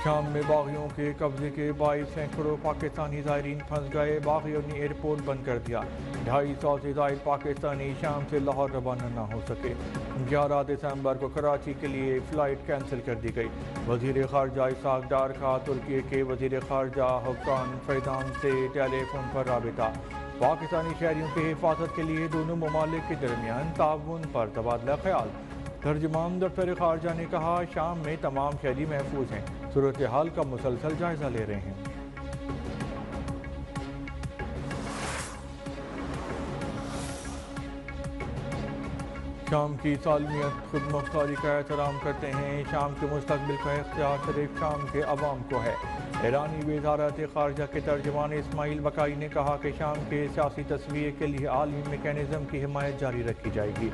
شام میں باغیوں کے قبضے کے باعث سینکڑوں پاکستانی زائرین پھنس گئے، باغیوں نے ایئرپورٹ بند کر دیا، 250 سے زائد پاکستانی شام سے لاہور روانہ نہ ہو سکے۔ 11 دسمبر کو کراچی کے لیے فلائٹ کینسل کر دی گئی۔ وزیر خارجہ اسحاق ڈار کا ترکی کے وزیر خارجہ حکان فیدان سے ٹیلی فون پر رابطہ، پاکستانی شہریوں کی حفاظت کے لیے دونوں ممالک کے درمیان تعاون پر تبادلہ خیال۔ ترجمان دفتر خارجہ نے کہا، شام میں تمام شہری محفوظ ہیں، صورتحال کا مسلسل جائزہ لے رہے ہیں۔ شام کی سالمیت خود مختاری کا احترام کرتے ہیں، شام کے مستقبل کا اختیار صرف شام کے عوام کو ہے۔ ایرانی وزارت خارجہ کے ترجمان اسماعیل بقائی نے کہا کہ شام کے سیاسی تصفیے کے لیے عالمی میکینزم کی حمایت جاری رکھی جائے گی۔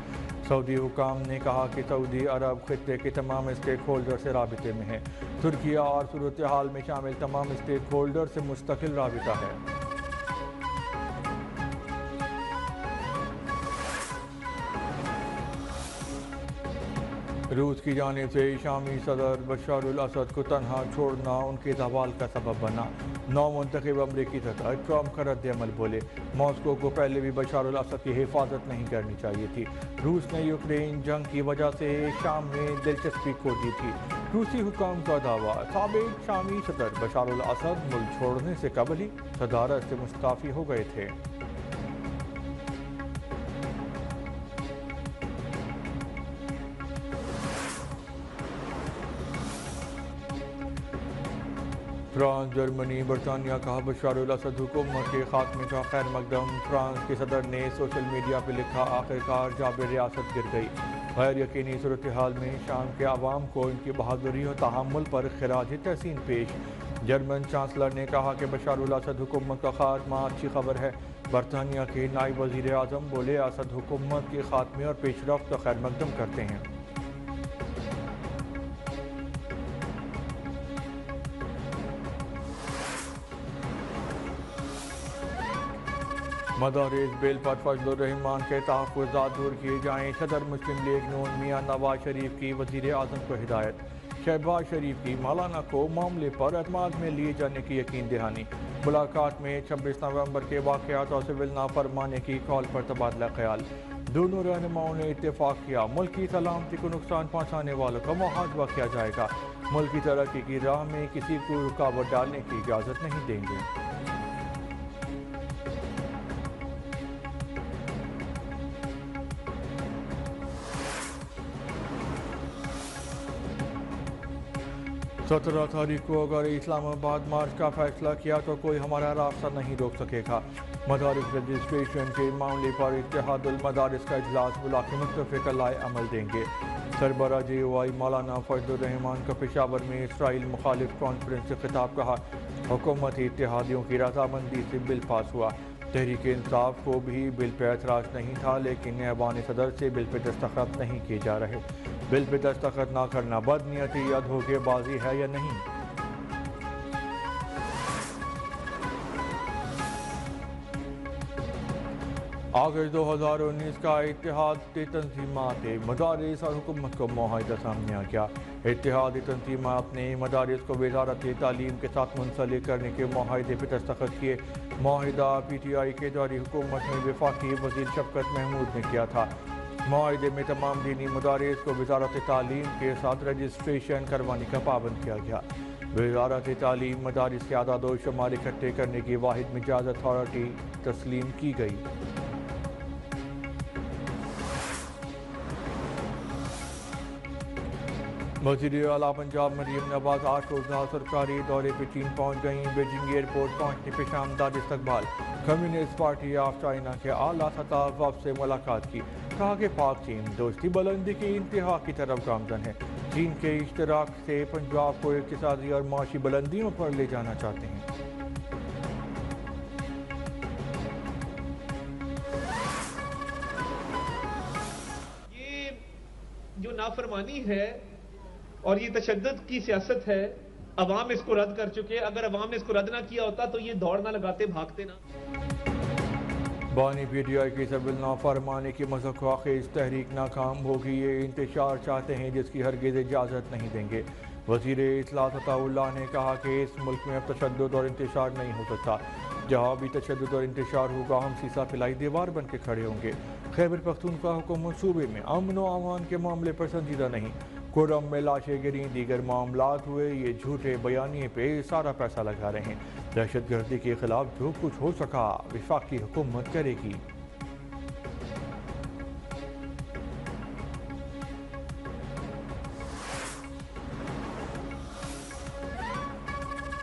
سعودی حکام نے کہا کہ سعودی عرب خطے کے تمام اسٹیک ہولڈر سے رابطے میں ہے، ترکیہ اور صورتحال میں شامل تمام اسٹیک ہولڈر سے مستقل رابطہ ہے۔ روس کی جانب سے شامی صدر بشار الاسد کو تنہا چھوڑنا ان کے زوال کا سبب بنا، نومنتخب امریکی صدر ٹرمپ کا رد عمل بولے، ماسکو کو پہلے بھی بشار الاسد کی حفاظت نہیں کرنی چاہیے تھی، روس نے یوکرین جنگ کی وجہ سے شام میں دلچسپی کھو دی تھی۔ روسی حکام کا دعویٰ، سابق شامی صدر بشار الاسد ملک چھوڑنے سے قبل ہی صدارت سے مستعفی ہو گئے تھے۔ فرانس، جرمنی، برطانیہ کا بشار الاسد حکومت کے خاتمے کا خیر مقدم۔ فرانس کے صدر نے سوشل میڈیا پہ لکھا، آخرکار جاب ریاست گر گئی، غیر یقینی صورتحال میں شام کے عوام کو ان کی بہادری اور تحمل پر خراج تحسین پیش۔ جرمن چانسلر نے کہا کہ بشار الاسد حکومت کا خاتمہ اچھی خبر ہے۔ برطانیہ کے نائب وزیر اعظم بولے، اسد حکومت کے خاتمے اور پیش رفت کا خیر مقدم کرتے ہیں۔ مدارس بل پر فضل الرحمان کے تحفظات دور کیے جائیں، صدر مسلم لیگ نون میاں نواز شریف کی وزیر اعظم کو ہدایت، شہباز شریف کی مولانا کو معاملے پر اعتماد میں لیے جانے کی یقین دہانی۔ ملاقات میں 26 نومبر کے واقعات اور سول نافرمانی کی کال پر تبادلہ خیال، دونوں رہنماؤں نے اتفاق کیا، ملک کی سلامتی کو نقصان پہنچانے والوں کا محاسبہ کیا جائے گا، ملک کی ترقی کی راہ میں کسی کو رکاوٹ ڈالنے کی اجازت نہیں دیں گے۔ سترہ تاریخ کو اگر اسلام آباد مارچ کا فیصلہ کیا تو کوئی ہمارا راستہ نہیں روک سکے گا، مدارس رجسٹریشن کے معاملے پر اتحاد المدارس کا اجلاس بلا کے متفقہ رائے عمل دیں گے۔ سربراہ JOI مولانا فضل الرحمان کا پشاور میں اسرائیل مخالف کانفرنس سے خطاب، کہا حکومتی اتحادیوں کی رضامندی سے بل پاس ہوا، تحریک انصاف کو بھی بل پہ اعتراض نہیں تھا، لیکن ایوان صدر سے بل پہ دستخط نہیں کیے جا رہے، بل پہ دستخط نہ کرنا بدنیتی یا دھوکے بازی ہے یا نہیں؟ اگست 2019 کا اتحادی تنظیمات مدارس اور حکومت کو معاہدہ سامنے آ گیا۔ اتحادی تنظیمات نے مدارس کو وزارت تعلیم کے ساتھ منسلک کرنے کے معاہدے پہ دستخط کیے۔ معاہدہ PTI کے دوران حکومت میں وفاقی وزیر شفقت محمود نے کیا تھا۔ معاہدے میں تمام دینی مدارس کو وزارت تعلیم کے ساتھ رجسٹریشن کروانے کا پابند کیا گیا۔ وزارت تعلیم مدارس کے اعداد و شمار اکٹھے کرنے کی واحد مجاز اتھارٹی تسلیم کی گئی۔ وزیر اعلیٰ پنجاب مریم نواز 8 روزہ سرکاری دورے پہ چین پہنچ گئیں، بیجنگ ایئرپورٹ پہنچنے پہ شاندار استقبال، کمیونسٹ پارٹی آف چائنا کے اعلیٰ سطح وفد سے ملاقات کی، کہا کہ پاک چین دوستی بلندی کی انتہا کی طرف گامزن ہے، چین کے اشتراک سے پنجاب کو اقتصادی اور معاشی بلندیوں پر لے جانا چاہتے ہیں۔ یہ جو نافرمانی ہے اور یہ تشدد کی سیاست ہے، عوام اس کو رد کر چکے، اگر عوام نے اس کو رد نہ کیا ہوتا تو یہ دوڑ نہ لگاتے، بھاگتے نہ۔ بانی پی ٹی آئی کی سبل نافرمانی کی مذاکرہ خیز تحریک ناکام ہوگی، یہ انتشار چاہتے ہیں جس کی ہرگز اجازت نہیں دیں گے۔ وزیر اطلاع عطا اللہ نے کہا کہ اس ملک میں اب تشدد اور انتشار نہیں ہو سکتا، جہاں بھی تشدد اور انتشار ہوگا ہم سیسا پلائی دیوار بن کے کھڑے ہوں گے۔ خیبر پختونخوا حکومت صوبے میں امن و امان کے معاملے پر سنجیدہ نہیں، کورم میں لاشیں گریں، دیگر معاملات ہوئے، یہ جھوٹے بیانیے پہ سارا پیسہ لگا رہے ہیں۔ دہشت گردی کے خلاف جو کچھ ہو سکا وفاقی حکومت کرے گی۔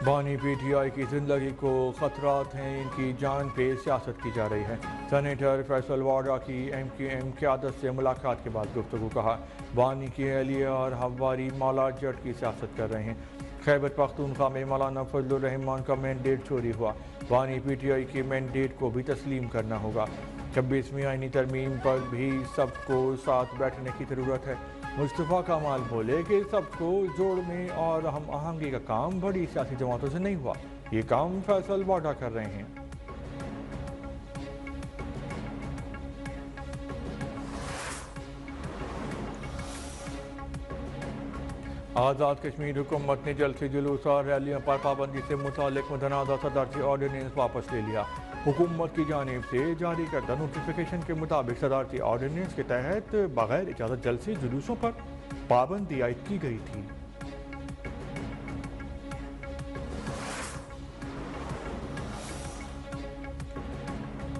بانی پی ٹی آئی کی زندگی کو خطرات ہیں، ان کی جان پہ سیاست کی جا رہی ہے۔ سینیٹر فیصل واڈا کی ایم کیو ایم قیادت سے ملاقات کے بعد گفتگو، کہا بانی کی اہلیہ اور ہمواری مولا جٹ کی سیاست کر رہے ہیں۔ خیبر پختونخوا میں مولانا فضل الرحمان کا مینڈیٹ چوری ہوا، بانی پی ٹی آئی کے مینڈیٹ کو بھی تسلیم کرنا ہوگا۔ 26ویں آئینی ترمیم پر بھی سب کو ساتھ بیٹھنے کی ضرورت ہے۔ مصطفیٰ کمال بولے کہ سب کو جوڑنے اور ہم آہنگی کا کام بڑی سیاسی جماعتوں سے نہیں ہوا، یہ کام فیصل واڈا کر رہے ہیں۔ آزاد کشمیر حکومت نے جلسے جلوس اور ریلیوں پر پابندی سے متعلق متنازع صدارتی آرڈیننس واپس لے لیا۔ حکومت کی جانب سے جاری کردہ نوٹیفیکیشن کے مطابق صدارتی آرڈیننس کے تحت بغیر اجازت جلسے جلوسوں پر پابندی عائد کی گئی تھی۔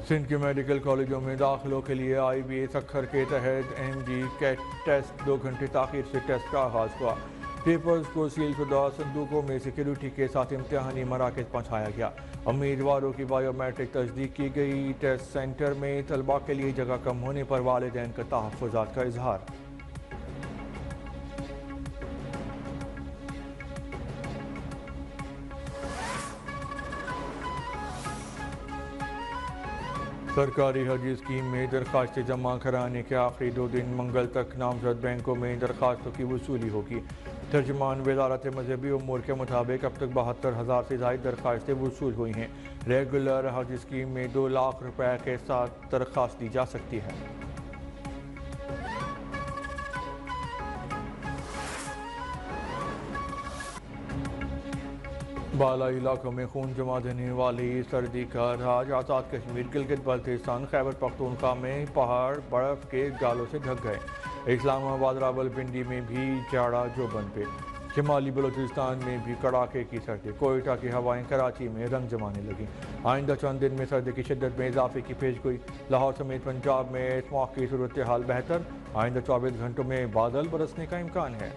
سندھ کے میڈیکل کالجوں میں داخلوں کے لیے آئی بی اے سکھر کے تحت ایم جی کیٹ ٹیسٹ 2 گھنٹے تاخیر سے ٹیسٹ کا آغاز ہوا۔ پیپرز کو سیل شدہ صندوقوں میں سیکیورٹی کے ساتھ امتحانی مراکز پہنچایا گیا۔ امیدواروں کی بائیو میٹرک تصدیق کی گئی۔ ٹیسٹ سینٹر میں طلباء کے لیے جگہ کم ہونے پر والدین کا تحفظات کا اظہار۔ سرکاری حج اسکیم میں درخواستیں جمع کرانے کے آخری 2 دن منگل تک نامزد بینکوں میں درخواستوں کی وصولی ہوگی۔ ترجمان وزارت مذہبی امور کے مطابق اب تک 72,000 سے زائد درخواستیں وصول ہوئی ہیں۔ ریگولر حج اسکیم میں 2 لاکھ روپے کے ساتھ درخواست دی جا سکتی ہے۔ بالائی علاقوں میں خون جما دینے والی سردی کا راج، آزاد کشمیر، گلگت بلتستان، خیبر پختونخوا میں پہاڑ برف کے گالوں سے ڈھک گئے۔ اسلام آباد، راولپنڈی میں بھی جاڑا جوبن پہ، شمالی بلوچستان میں بھی کڑاکے کی سردی، کوئٹہ کی ہوائیں کراچی میں رنگ جمانے لگیں۔ آئندہ چند دن میں سردی کی شدت میں اضافے کی پیشگوئی، لاہور سمیت پنجاب میں اس موقع کی صورتحال بہتر، آئندہ 24 گھنٹوں میں بادل برسنے کا امکان ہے۔